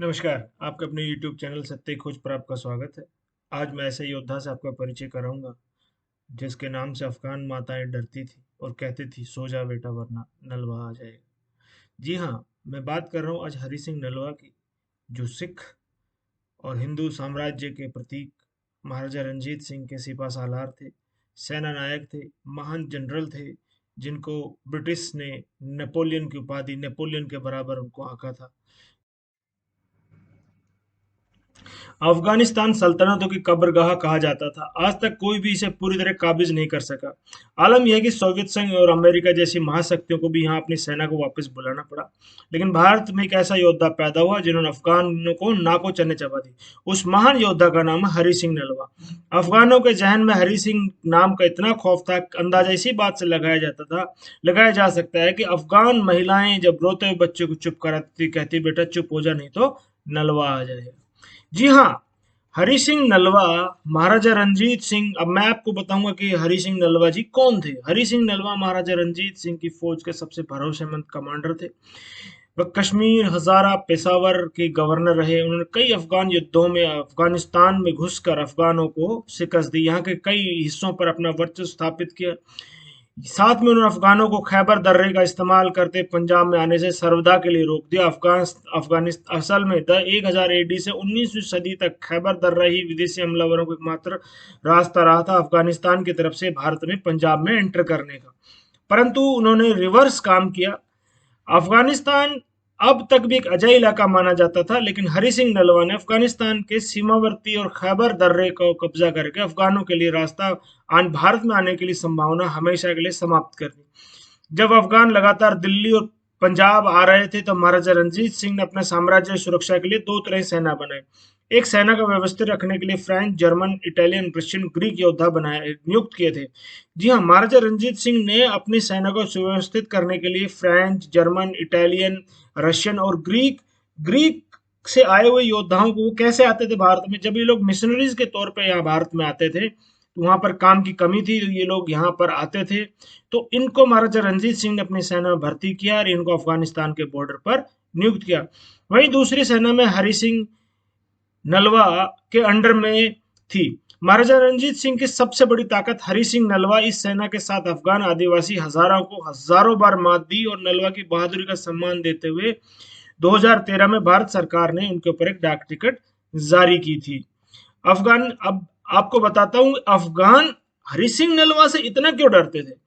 नमस्कार, आपके अपने YouTube चैनल सत्य खोज पर आपका स्वागत है। आज मैं ऐसे योद्धा से आपका परिचय कराऊंगा जिसके नाम से अफ़गान माताएं डरती थी और कहती थी सो जा बेटा वरना नलवा आ जाएगा। जी हाँ, मैं बात कर रहा हूँ आज हरि सिंह नलवा की, जो सिख और हिंदू साम्राज्य के प्रतीक महाराजा रंजीत सिंह के सिपा सालार थे, सेना नायक थे, महान जनरल थे, जिनको ब्रिटिश ने नेपोलियन की उपाधि नेपोलियन के बराबर उनको आंका था। अफगानिस्तान सल्तनतों की कब्रगाह कहा जाता था। आज तक कोई भी इसे पूरी तरह काबिज नहीं कर सका। आलम यह है कि सोवियत संघ और अमेरिका जैसी महाशक्तियों को भी यहाँ अपनी सेना को वापस बुलाना पड़ा। लेकिन भारत में एक ऐसा योद्धा पैदा हुआ जिन्होंने अफगानों को नाको चने चबा दी। उस महान योद्धा का नाम है हरि सिंह नलवा। अफगानों के जहन में हरि सिंह नाम का इतना खौफ था, अंदाजा इसी बात से लगाया जा सकता है कि अफगान महिलाएं जब रोते हुए बच्चे को चुप कराती थी, कहती बेटा चुप हो जा नहीं तो नलवा आ जाएगा। जी हाँ, हरि सिंह नलवा महाराजा रंजीत सिंह। अब मैं आपको बताऊंगा कि हरि सिंह नलवा जी कौन थे। हरि सिंह नलवा महाराजा रंजीत सिंह की फौज के सबसे भरोसेमंद कमांडर थे। वह कश्मीर, हजारा, पेशावर के गवर्नर रहे। उन्होंने कई अफगान युद्धों में अफगानिस्तान में घुसकर अफगानों को शिकस्त दी, यहाँ के कई हिस्सों पर अपना वर्चस्व स्थापित किया। साथ में उन्होंने अफगानों को खैबर दर्रे का इस्तेमाल करते पंजाब में आने से सर्वदा के लिए रोक दिया। अफगानिस्तान असल में 1000 एडी से 19वीं सदी तक खैबर दर्रा ही विदेशी हमलावरों का एकमात्र रास्ता रहा था अफगानिस्तान की तरफ से भारत में पंजाब में एंटर करने का। परंतु उन्होंने रिवर्स काम किया। अफगानिस्तान अब तक भी एक अजय इलाका माना जाता था, लेकिन हरि सिंह नलवा ने अफगानिस्तान के सीमावर्ती और खैबर दर्रे को कब्जा करके अफगानों के लिए रास्ता भारत में आने के लिए संभावना हमेशा के लिए समाप्त कर दी। जब अफगान लगातार दिल्ली और पंजाब आ रहे थे तो महाराजा रंजीत सिंह ने अपने साम्राज्य की सुरक्षा के लिए दो तरह की सेना बनाई। एक सेना को व्यवस्थित रखने के लिए French, German, Italian, Russian, Greek योद्धा बनाए नियुक्त किए थे। जी हाँ, महाराजा रंजीत सिंह ने अपनी सेना को सुव्यवस्थित करने के लिए फ्रेंच, जर्मन, इटालियन, रशियन और ग्रीक ग्रीक से आए हुए योद्धाओं को, वो कैसे आते थे भारत में, जब ये लोग मिशनरीज के तौर पे यहाँ भारत में आते थे तो वहां पर काम की कमी थी, तो ये लोग यहाँ पर आते थे। तो इनको महाराजा रंजीत सिंह ने अपनी सेना में भर्ती किया और इनको अफगानिस्तान के बॉर्डर पर नियुक्त किया। वहीं दूसरी सेना में हरि सिंह नलवा के अंडर में थी। महाराजा रंजीत सिंह की सबसे बड़ी ताकत हरि सिंह नलवा इस सेना के साथ अफगान आदिवासी हजारों को हजारों बार मात दी और नलवा की बहादुरी का सम्मान देते हुए 2013 में भारत सरकार ने उनके ऊपर एक डाक टिकट जारी की थी। अफगान अब आपको बताता हूं अफगान हरि सिंह नलवा से इतना क्यों डरते थे।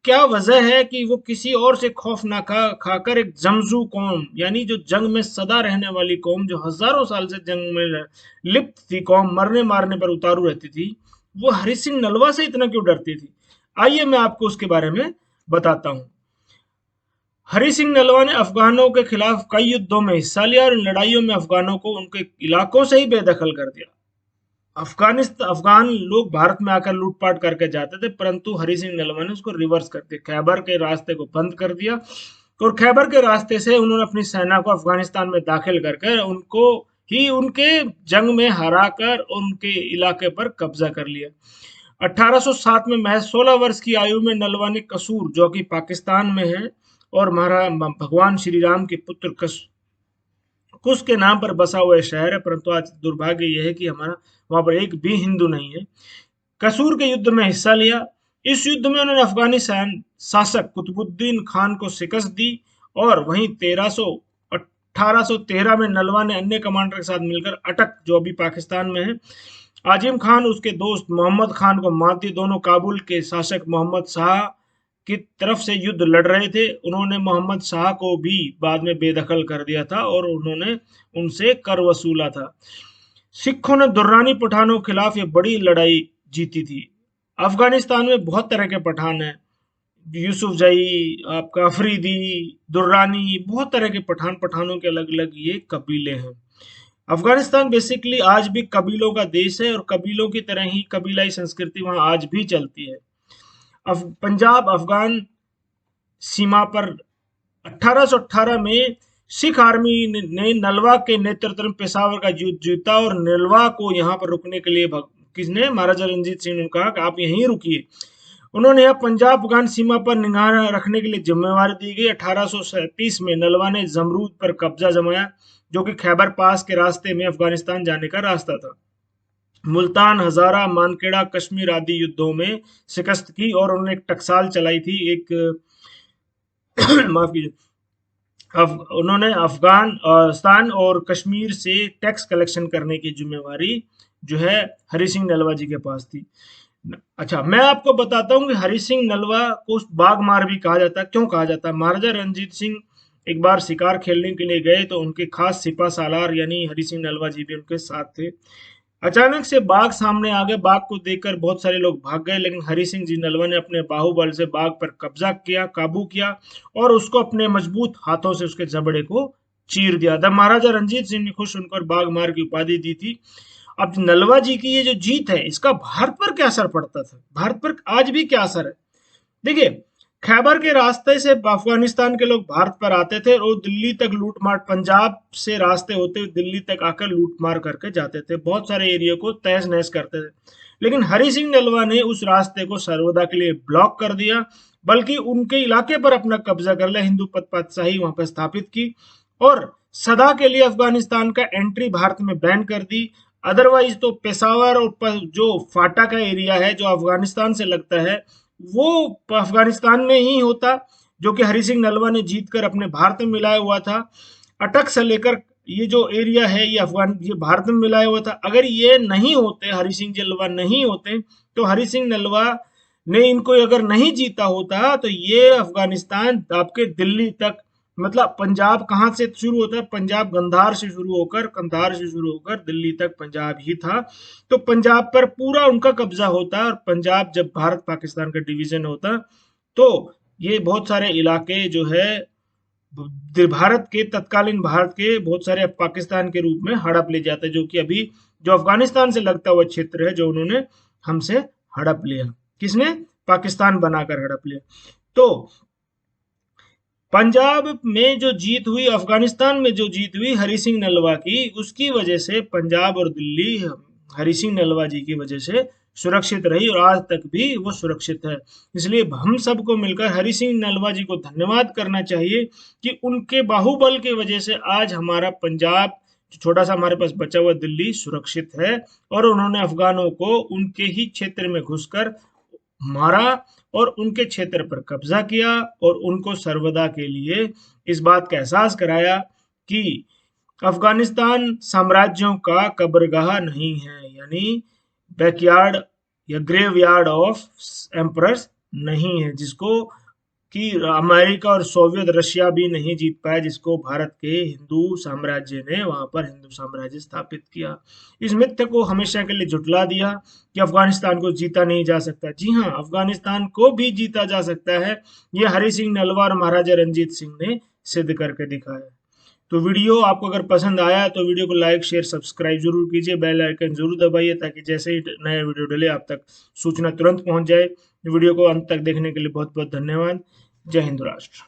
क्या वजह है कि वो किसी और से खौफ ना खाकर एक जमजू कौम, यानी जो जंग में सदा रहने वाली कौम, जो हजारों साल से जंग में लिप्त थी कौम, मरने मारने पर उतारू रहती थी, वो हरि सिंह नलवा से इतना क्यों डरती थी। आइए मैं आपको उसके बारे में बताता हूँ। हरि सिंह नलवा ने अफगानों के खिलाफ कई युद्धों में हिस्सा लिया और इन लड़ाइयों में अफगानों को उनके इलाकों से ही बेदखल कर दिया। अफगान लोग भारत में आकर लूटपाट करके जाते थे, परंतु हरि सिंह नलवा ने उसको रिवर्स कर दिया, खैबर के रास्ते को बंद कर दिया और खैबर के रास्ते से उन्होंने अपनी सेना को अफगानिस्तान में दाखिल करके उनको ही उनके जंग में हराकर उनके इलाके पर कब्जा कर लिया। 1807 में महज 16 वर्ष की आयु में नलवा ने कसूर, जो कि पाकिस्तान में है और भगवान श्री राम के पुत्र कुश के नाम पर बसा हुआ शहर है, परंतु आज दुर्भाग्य यह है कि हमारा वहां पर एक भी हिंदू नहीं है, कसूर के युद्ध में हिस्सा लिया। इस युद्ध में उन्होंने अफगानी शासक कुतुबुद्दीन खान को शिकस्त दी और वहीं 1813 में नलवा ने अन्य कमांडर के साथ मिलकर अटक, जो अभी पाकिस्तान में है, आजिम खान उसके दोस्त मोहम्मद खान को मात दी। दोनों काबुल के शासक मोहम्मद शाह की तरफ से युद्ध लड़ रहे थे। उन्होंने मोहम्मद शाह को भी बाद में बेदखल कर दिया था और उन्होंने उनसे कर वसूला था। सिखों ने दुर्रानी पठानों के खिलाफ ये बड़ी लड़ाई जीती थी। अफगानिस्तान में बहुत तरह के पठान हैं, यूसुफ जई, आपका अफरीदी, दुर्रानी, बहुत तरह के पठानों के अलग अलग ये कबीले हैं। अफगानिस्तान बेसिकली आज भी कबीलों का देश है और कबीलों की तरह ही कबीलाई संस्कृति वहां आज भी चलती है। पंजाब अफगान सीमा पर 1818 में सिख आर्मी ने नलवा के नेतृत्व में पेशावर का युद्ध जीता और नलवा को यहाँ पर रुकने के लिए किसने, महाराजा रंजीत सिंह ने कहा कि आप यहीं रुकिए। उन्होंने यह पंजाब अफगान सीमा पर निगाह रखने के लिए जिम्मेवारी दी गई। 1837 में नलवा ने जमरूद पर कब्जा जमाया, जो कि खैबर पास के रास्ते में अफगानिस्तान जाने का रास्ता था। मुल्तान, हजारा, मानखेड़ा, कश्मीर आदि युद्धों में शिकस्त की और उन्होंने एक टकसाल चलाई थी, एक माफ कीजिए, उन्होंने अफगानिस्तान और कश्मीर से टैक्स कलेक्शन करने की जिम्मेवारी जो है हरि सिंह नलवा जी के पास थी। अच्छा, मैं आपको बताता हूँ कि हरि सिंह नलवा को बाघमार भी कहा जाता है। क्यों कहा जाता है? महाराजा रणजीत सिंह एक बार शिकार खेलने के लिए गए तो उनके खास सिपा सालार यानी हरि सिंह नलवा जी भी उनके साथ थे। अचानक से बाघ सामने आ गए। बाघ को देखकर बहुत सारे लोग भाग गए, लेकिन हरि सिंह जी नलवा ने अपने बाहुबल से बाघ पर कब्जा किया, काबू किया और उसको अपने मजबूत हाथों से उसके जबड़े को चीर दिया। तब महाराजा रंजीत सिंह ने खुश होकर बाघ मार की उपाधि दी थी। अब नलवा जी की ये जो जीत है, इसका भारत पर क्या असर पड़ता था? भारत पर आज भी क्या असर है? देखिए, खैबर के रास्ते से अफगानिस्तान के लोग भारत पर आते थे और दिल्ली तक लूटमार, पंजाब से रास्ते होते हुए दिल्ली तक आकर लूटमार करके जाते थे, बहुत सारे एरिया को तहस नहस करते थे। लेकिन हरि सिंह नलवा ने उस रास्ते को सर्वदा के लिए ब्लॉक कर दिया, बल्कि उनके इलाके पर अपना कब्जा कर लिया, हिंदू पातशाही वहां पर स्थापित की और सदा के लिए अफगानिस्तान का एंट्री भारत में बैन कर दी। अदरवाइज तो पेशावर और जो फाटा का एरिया है जो अफगानिस्तान से लगता है, वो अफगानिस्तान में ही होता, जो कि हरि सिंह नलवा ने जीत कर अपने भारत में मिलाया हुआ था। अटक से लेकर ये जो एरिया है ये भारत में मिलाया हुआ था। अगर ये नहीं होते, हरि सिंह नलवा नहीं होते, तो हरि सिंह नलवा ने इनको अगर नहीं जीता होता तो ये अफगानिस्तान आपके दिल्ली तक, मतलब पंजाब कहाँ से शुरू होता है? पंजाब गंधार से शुरू होकर, कंधार से शुरू होकर दिल्ली तक पंजाब ही था। तो पंजाब पर पूरा उनका कब्जा होता, और पंजाब जब भारत पाकिस्तान का डिवीजन होता तो ये बहुत सारे इलाके जो है भारत के, तत्कालीन भारत के बहुत सारे पाकिस्तान के रूप में हड़प ले जाते, जो कि अभी जो अफगानिस्तान से लगता हुआ क्षेत्र है जो उन्होंने हमसे हड़प लिया। किसने? पाकिस्तान बनाकर हड़प लिया। तो पंजाब में जो जीत हुई, अफगानिस्तान में जो जीत हुई हरि सिंह नलवा की, उसकी वजह से पंजाब और दिल्ली हरि सिंह नलवा जी की वजह से सुरक्षित रही और आज तक भी वो सुरक्षित है। इसलिए हम सबको मिलकर हरि सिंह नलवा जी को धन्यवाद करना चाहिए कि उनके बाहुबल की वजह से आज हमारा पंजाब, छोटा सा हमारे पास बचा हुआ दिल्ली सुरक्षित है, और उन्होंने अफगानों को उनके ही क्षेत्र में घुसकर मारा और उनके क्षेत्र पर कब्जा किया और उनको सर्वदा के लिए इस बात का एहसास कराया कि अफगानिस्तान साम्राज्यों का कब्रगाह नहीं है, यानी बैकयार्ड या ग्रेवयार्ड ऑफ एम्परर्स नहीं है, जिसको कि अमेरिका और सोवियत रशिया भी नहीं जीत पाया, जिसको भारत के हिंदू साम्राज्य ने वहां पर हिंदू साम्राज्य स्थापित किया। इस मिथ्य को हमेशा के लिए झुटला दिया कि अफगानिस्तान को जीता नहीं जा सकता। जी हाँ, अफगानिस्तान को भी जीता जा सकता है। ये हरि सिंह नलवा और महाराजा रंजीत सिंह ने सिद्ध करके दिखाया। तो वीडियो आपको अगर पसंद आया तो वीडियो को लाइक, शेयर, सब्सक्राइब जरूर कीजिए, बेल आइकन जरूर दबाइए ताकि जैसे ही नया वीडियो डले आप तक सूचना तुरंत पहुंच जाए। वीडियो को अंत तक देखने के लिए बहुत बहुत धन्यवाद। जय हिंद राष्ट्र।